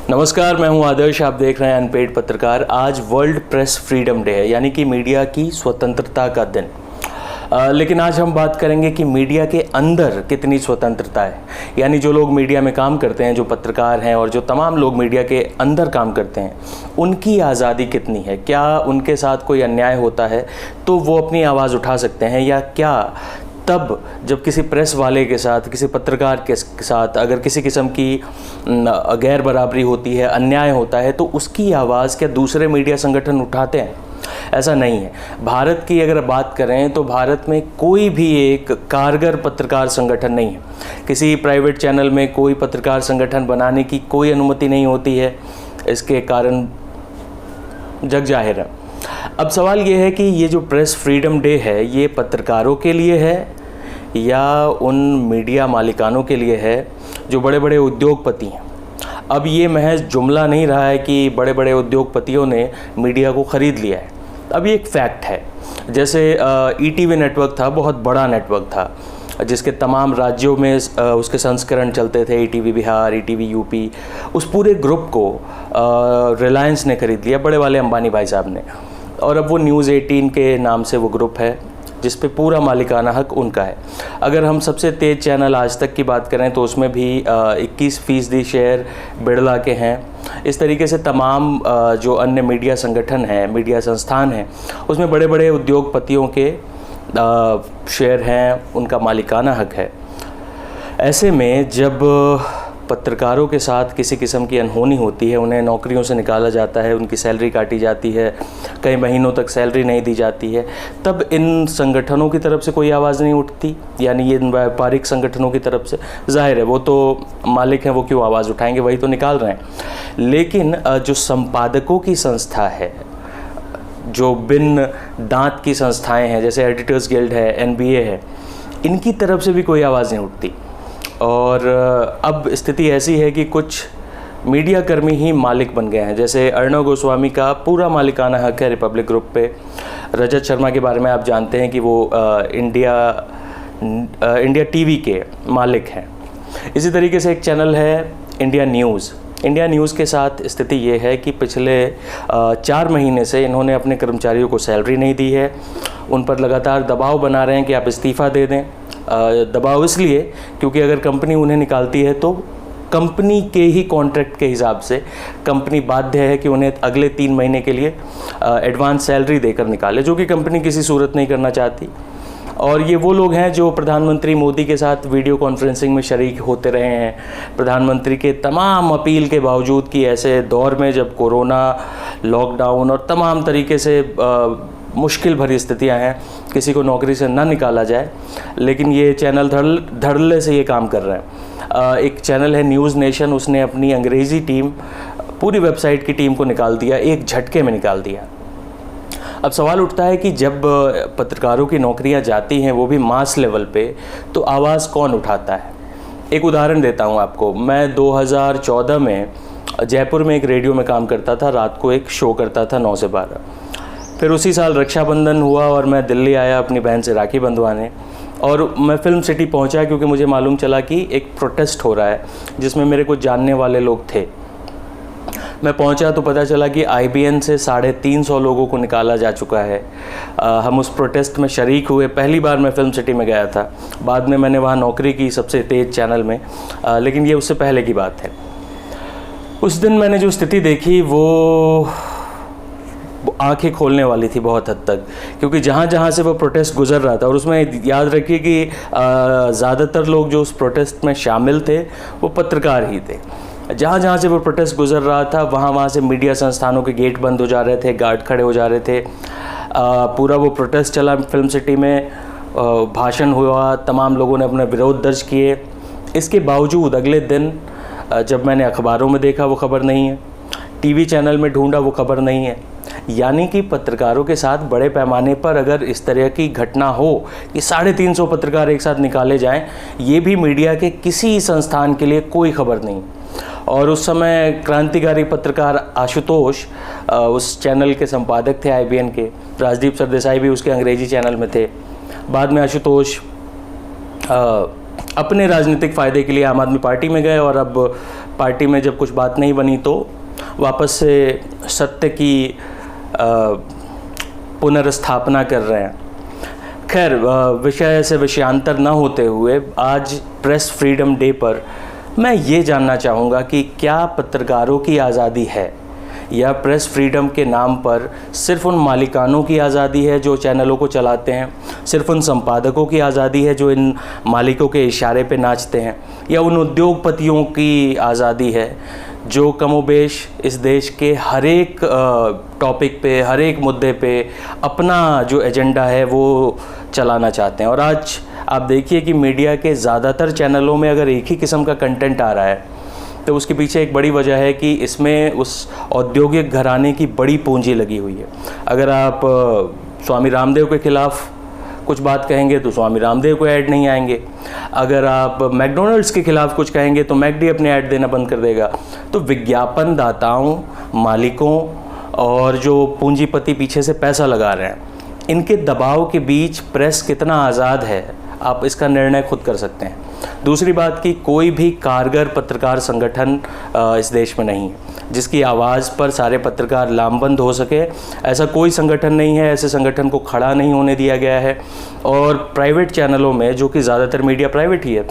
नमस्कार, मैं हूं आदर्श। आप देख रहे हैं अनपेड पत्रकार। आज वर्ल्ड प्रेस फ्रीडम डे है, यानी कि मीडिया की स्वतंत्रता का दिन। लेकिन आज हम बात करेंगे कि मीडिया के अंदर कितनी स्वतंत्रता है, यानी जो लोग मीडिया में काम करते हैं, जो पत्रकार हैं और जो तमाम लोग मीडिया के अंदर काम करते हैं, उनकी आज़ादी कितनी है। क्या उनके साथ कोई अन्याय होता है तो वो अपनी आवाज़ उठा सकते हैं, या क्या तब जब किसी प्रेस वाले के साथ, किसी पत्रकार के साथ अगर किसी किस्म की गैर बराबरी होती है, अन्याय होता है, तो उसकी आवाज़ क्या दूसरे मीडिया संगठन उठाते हैं? ऐसा नहीं है। भारत की अगर बात करें तो भारत में कोई भी एक कारगर पत्रकार संगठन नहीं है। किसी प्राइवेट चैनल में कोई पत्रकार संगठन बनाने की कोई अनुमति नहीं होती है। इसके कारण जग जाहिर है। अब सवाल ये है कि ये जो प्रेस फ्रीडम डे है, ये पत्रकारों के लिए है या उन मीडिया मालिकानों के लिए है जो बड़े बड़े उद्योगपति हैं। अब ये महज जुमला नहीं रहा है कि बड़े बड़े उद्योगपतियों ने मीडिया को ख़रीद लिया है। अब ये एक फैक्ट है। जैसे ईटीवी नेटवर्क था, बहुत बड़ा नेटवर्क था जिसके तमाम राज्यों में उसके संस्करण चलते थे। ईटीवी बिहार, ईटीवी यूपी, उस पूरे ग्रुप को रिलायंस ने ख़रीद लिया, बड़े वाले अंबानी भाई साहब ने। और अब वो न्यूज़ 18 के नाम से वो ग्रुप है जिस पे पूरा मालिकाना हक उनका है। अगर हम सबसे तेज़ चैनल आज तक की बात करें तो उसमें भी 21% शेयर बिड़ला के हैं। इस तरीके से तमाम जो अन्य मीडिया संगठन हैं, मीडिया संस्थान हैं, उसमें बड़े बड़े उद्योगपतियों के शेयर हैं, उनका मालिकाना हक है। ऐसे में जब पत्रकारों के साथ किसी किस्म की अनहोनी होती है, उन्हें नौकरियों से निकाला जाता है, उनकी सैलरी काटी जाती है, कई महीनों तक सैलरी नहीं दी जाती है, तब इन संगठनों की तरफ से कोई आवाज़ नहीं उठती। यानी ये व्यापारिक संगठनों की तरफ से, जाहिर है वो तो मालिक हैं, वो क्यों आवाज़ उठाएंगे, वही तो निकाल रहे हैं। लेकिन जो संपादकों की संस्था है, जो बिन दांत की संस्थाएँ हैं, जैसे एडिटर्स गिल्ड है, NBA है, इनकी तरफ से भी कोई आवाज़ नहीं उठती। और अब स्थिति ऐसी है कि कुछ मीडिया कर्मी ही मालिक बन गए हैं। जैसे अर्णव गोस्वामी का पूरा मालिकाना हक है रिपब्लिक ग्रुप पे। रजत शर्मा के बारे में आप जानते हैं कि वो इंडिया टीवी के मालिक हैं। इसी तरीके से एक चैनल है इंडिया न्यूज़। इंडिया न्यूज़ के साथ स्थिति ये है कि पिछले 4 महीने से इन्होंने अपने कर्मचारियों को सैलरी नहीं दी है। उन पर लगातार दबाव बना रहे हैं कि आप इस्तीफ़ा दे दें। दबाव इसलिए क्योंकि अगर कंपनी उन्हें निकालती है तो कंपनी के ही कॉन्ट्रैक्ट के हिसाब से कंपनी बाध्य है कि उन्हें अगले 3 महीने के लिए एडवांस सैलरी देकर निकाले, जो कि कंपनी किसी सूरत नहीं करना चाहती। और ये वो लोग हैं जो प्रधानमंत्री मोदी के साथ वीडियो कॉन्फ्रेंसिंग में शरीक होते रहे हैं। प्रधानमंत्री के तमाम अपील के बावजूद कि ऐसे दौर में जब कोरोना, लॉकडाउन और तमाम तरीके से मुश्किल भरी स्थितियां हैं, किसी को नौकरी से ना निकाला जाए, लेकिन ये चैनल धड़ल्ले से ये काम कर रहे हैं। एक चैनल है न्यूज़ नेशन, उसने अपनी अंग्रेज़ी टीम, पूरी वेबसाइट की टीम को निकाल दिया, एक झटके में निकाल दिया। अब सवाल उठता है कि जब पत्रकारों की नौकरियां जाती हैं, वो भी मास लेवल पे, तो आवाज़ कौन उठाता है? एक उदाहरण देता हूं आपको। मैं 2014 में जयपुर में एक रेडियो में काम करता था, रात को एक शो करता था 9 से 12। फिर उसी साल रक्षाबंधन हुआ और मैं दिल्ली आया अपनी बहन से राखी बंधवाने, और मैं फिल्म सिटी पहुंचा क्योंकि मुझे मालूम चला कि एक प्रोटेस्ट हो रहा है जिसमें मेरे कुछ जानने वाले लोग थे। मैं पहुंचा तो पता चला कि IBN से 350 लोगों को निकाला जा चुका है। हम उस प्रोटेस्ट में शरीक हुए। पहली बार मैं फिल्म सिटी में गया था, बाद में मैंने वहाँ नौकरी की सबसे तेज़ चैनल में, लेकिन ये उससे पहले की बात है। उस दिन मैंने जो स्थिति देखी वो आंखें खोलने वाली थी बहुत हद तक, क्योंकि जहाँ जहाँ से वो प्रोटेस्ट गुजर रहा था, और उसमें याद रखिए कि ज़्यादातर लोग जो उस प्रोटेस्ट में शामिल थे वो पत्रकार ही थे। जहाँ जहाँ से वो प्रोटेस्ट गुजर रहा था, वहाँ से मीडिया संस्थानों के गेट बंद हो जा रहे थे, गार्ड खड़े हो जा रहे थे। पूरा वो प्रोटेस्ट चला फिल्म सिटी में, भाषण हुआ, तमाम लोगों ने अपने विरोध दर्ज किए। इसके बावजूद अगले दिन जब मैंने अखबारों में देखा वो खबर नहीं है, टीवी चैनल में ढूंढा वो खबर नहीं है। यानी कि पत्रकारों के साथ बड़े पैमाने पर अगर इस तरह की घटना हो कि 350 पत्रकार एक साथ निकाले जाएं, ये भी मीडिया के किसी संस्थान के लिए कोई खबर नहीं। और उस समय क्रांतिकारी पत्रकार आशुतोष उस चैनल के संपादक थे IBN के, राजदीप सरदेसाई भी उसके अंग्रेजी चैनल में थे। बाद में आशुतोष अपने राजनीतिक फ़ायदे के लिए आम आदमी पार्टी में गए और अब पार्टी में जब कुछ बात नहीं बनी तो वापस से सत्य की पुनर्स्थापना कर रहे हैं। खैर, विषय से विषयांतर न होते हुए आज प्रेस फ्रीडम डे पर मैं ये जानना चाहूँगा कि क्या पत्रकारों की आज़ादी है या प्रेस फ्रीडम के नाम पर सिर्फ उन मालिकानों की आज़ादी है जो चैनलों को चलाते हैं, सिर्फ उन संपादकों की आज़ादी है जो इन मालिकों के इशारे पे नाचते हैं, या उन उद्योगपतियों की आज़ादी है जो कमोबेश इस देश के हर एक टॉपिक पे, हर एक मुद्दे पे अपना जो एजेंडा है वो चलाना चाहते हैं। और आज आप देखिए कि मीडिया के ज़्यादातर चैनलों में अगर एक ही किस्म का कंटेंट आ रहा है तो उसके पीछे एक बड़ी वजह है कि इसमें उस औद्योगिक घराने की बड़ी पूंजी लगी हुई है। अगर आप स्वामी रामदेव के ख़िलाफ़ कुछ बात कहेंगे तो स्वामी रामदेव को ऐड नहीं आएंगे। अगर आप मैकडॉनल्ड्स के ख़िलाफ़ कुछ कहेंगे तो मैकडी अपने ऐड देना बंद कर देगा। तो विज्ञापन दाताओं, मालिकों और जो पूंजीपति पीछे से पैसा लगा रहे हैं, इनके दबाव के बीच प्रेस कितना आज़ाद है, आप इसका निर्णय खुद कर सकते हैं। दूसरी बात कि कोई भी कारगर पत्रकार संगठन इस देश में नहीं है जिसकी आवाज़ पर सारे पत्रकार लामबंद हो सके। ऐसा कोई संगठन नहीं है, ऐसे संगठन को खड़ा नहीं होने दिया गया है। और प्राइवेट चैनलों में, जो कि ज़्यादातर मीडिया प्राइवेट ही है,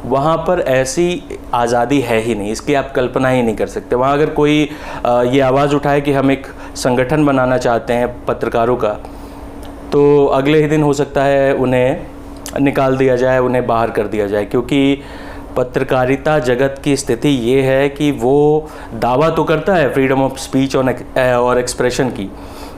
वहाँ पर ऐसी आज़ादी है ही नहीं, इसकी आप कल्पना ही नहीं कर सकते। वहाँ अगर कोई ये आवाज़ उठाए कि हम एक संगठन बनाना चाहते हैं पत्रकारों का, तो अगले ही दिन हो सकता है उन्हें निकाल दिया जाए, उन्हें बाहर कर दिया जाए। क्योंकि पत्रकारिता जगत की स्थिति ये है कि वो दावा तो करता है फ्रीडम ऑफ स्पीच और एक्सप्रेशन की,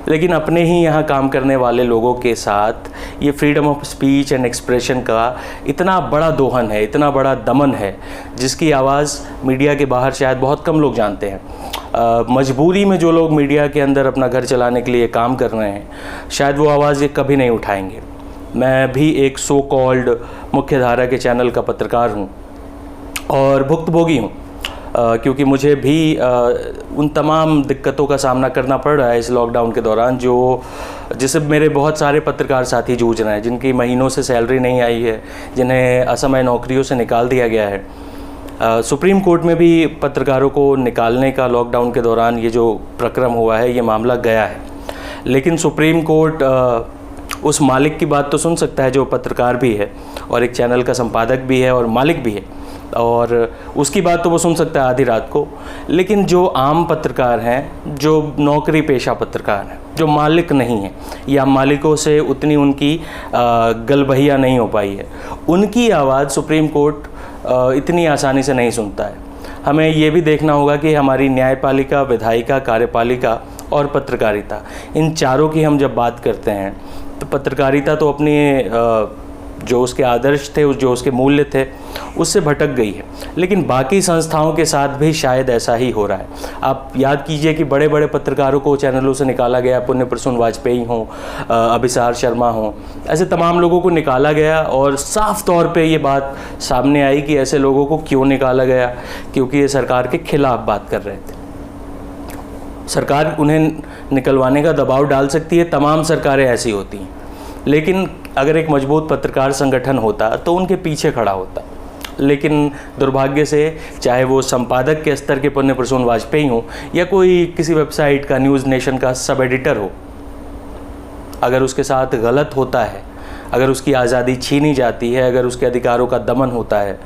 लेकिन अपने ही यहाँ काम करने वाले लोगों के साथ ये freedom of speech and expression का इतना बड़ा दोहन है, इतना बड़ा दमन है, जिसकी आवाज़ मीडिया के बाहर शायद बहुत कम लोग जानते हैं। मजबूरी में जो लोग मीडिया के अंदर अपना घर चलाने के लिए काम कर रहे हैं, शायद वो आवाज़ ये कभी नहीं उठाएंगे। मैं भी एक सो कॉल्ड मुख्य धारा के चैनल का पत्रकार हूँ और भुक्तभोगी हूँ, क्योंकि मुझे भी उन तमाम दिक्कतों का सामना करना पड़ रहा है इस लॉकडाउन के दौरान, जिससे मेरे बहुत सारे पत्रकार साथी जूझ रहे हैं, जिनकी महीनों से सैलरी नहीं आई है, जिन्हें असमय नौकरियों से निकाल दिया गया है। सुप्रीम कोर्ट में भी पत्रकारों को निकालने का लॉकडाउन के दौरान ये जो प्रक्रम हुआ है, ये मामला गया है। लेकिन सुप्रीम कोर्ट उस मालिक की बात तो सुन सकता है जो पत्रकार भी है और एक चैनल का संपादक भी है और मालिक भी है, और उसकी बात तो वो सुन सकता है आधी रात को। लेकिन जो आम पत्रकार हैं, जो नौकरी पेशा पत्रकार हैं, जो मालिक नहीं हैं या मालिकों से उतनी उनकी गलबहिया नहीं हो पाई है, उनकी आवाज़ सुप्रीम कोर्ट इतनी आसानी से नहीं सुनता है। हमें ये भी देखना होगा कि हमारी न्यायपालिका, विधायिका, कार्यपालिका और पत्रकारिता, इन चारों की हम जब बात करते हैं तो पत्रकारिता तो अपनी जो उसके आदर्श थे, जो उसके मूल्य थे, उससे भटक गई है। लेकिन बाकी संस्थाओं के साथ भी शायद ऐसा ही हो रहा है। आप याद कीजिए कि बड़े बड़े पत्रकारों को चैनलों से निकाला गया, पुण्य प्रसून वाजपेयी हों, अभिसार शर्मा हों, ऐसे तमाम लोगों को निकाला गया। और साफ तौर पे ये बात सामने आई कि ऐसे लोगों को क्यों निकाला गया, क्योंकि ये सरकार के खिलाफ बात कर रहे थे। सरकार उन्हें निकलवाने का दबाव डाल सकती है, तमाम सरकारें ऐसी होती हैं, लेकिन अगर एक मजबूत पत्रकार संगठन होता तो उनके पीछे खड़ा होता। लेकिन दुर्भाग्य से, चाहे वो संपादक के स्तर के पुण्य प्रसून वाजपेयी हो या कोई किसी वेबसाइट का, न्यूज़ नेशन का सब एडिटर हो, अगर उसके साथ गलत होता है, अगर उसकी आज़ादी छीनी जाती है, अगर उसके अधिकारों का दमन होता है,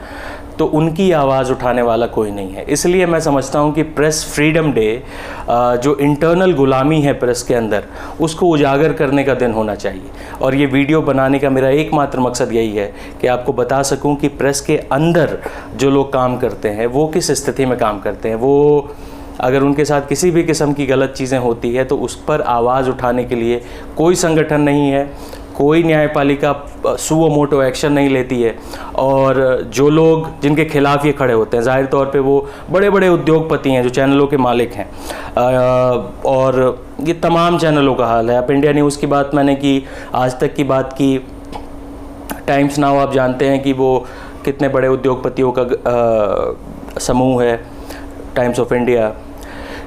तो उनकी आवाज़ उठाने वाला कोई नहीं है। इसलिए मैं समझता हूँ कि प्रेस फ्रीडम डे जो इंटरनल गुलामी है प्रेस के अंदर, उसको उजागर करने का दिन होना चाहिए। और ये वीडियो बनाने का मेरा एकमात्र मकसद यही है कि आपको बता सकूँ कि प्रेस के अंदर जो लोग काम करते हैं वो किस स्थिति में काम करते हैं। वो अगर उनके साथ किसी भी किस्म की गलत चीज़ें होती है तो उस पर आवाज़ उठाने के लिए कोई संगठन नहीं है, कोई न्यायपालिका सुओ मोटो एक्शन नहीं लेती है। और जो लोग जिनके खिलाफ ये खड़े होते हैं, जाहिर तौर पे वो बड़े बड़े उद्योगपति हैं जो चैनलों के मालिक हैं। और ये तमाम चैनलों का हाल है। आप इंडिया न्यूज़ की बात मैंने की, आज तक की बात की, टाइम्स नाउ आप जानते हैं कि वो कितने बड़े उद्योगपतियों का समूह है, times of India.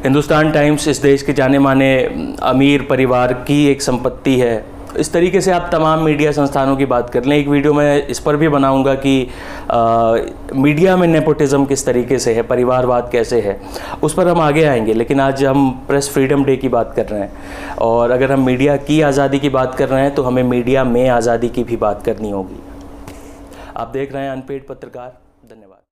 Hindustan times इस देश के जाने माने अमीर परिवार की एक संपत्ति है इस तरीके से आप तमाम मीडिया संस्थानों की बात कर लें। एक वीडियो मैं इस पर भी बनाऊंगा कि मीडिया में नेपोटिज्म किस तरीके से है, परिवारवाद कैसे है, उस पर हम आगे आएंगे। लेकिन आज हम प्रेस फ्रीडम डे की बात कर रहे हैं, और अगर हम मीडिया की आज़ादी की बात कर रहे हैं तो हमें मीडिया में आज़ादी की भी बात करनी होगी। आप देख रहे हैं अनपेड पत्रकार। धन्यवाद।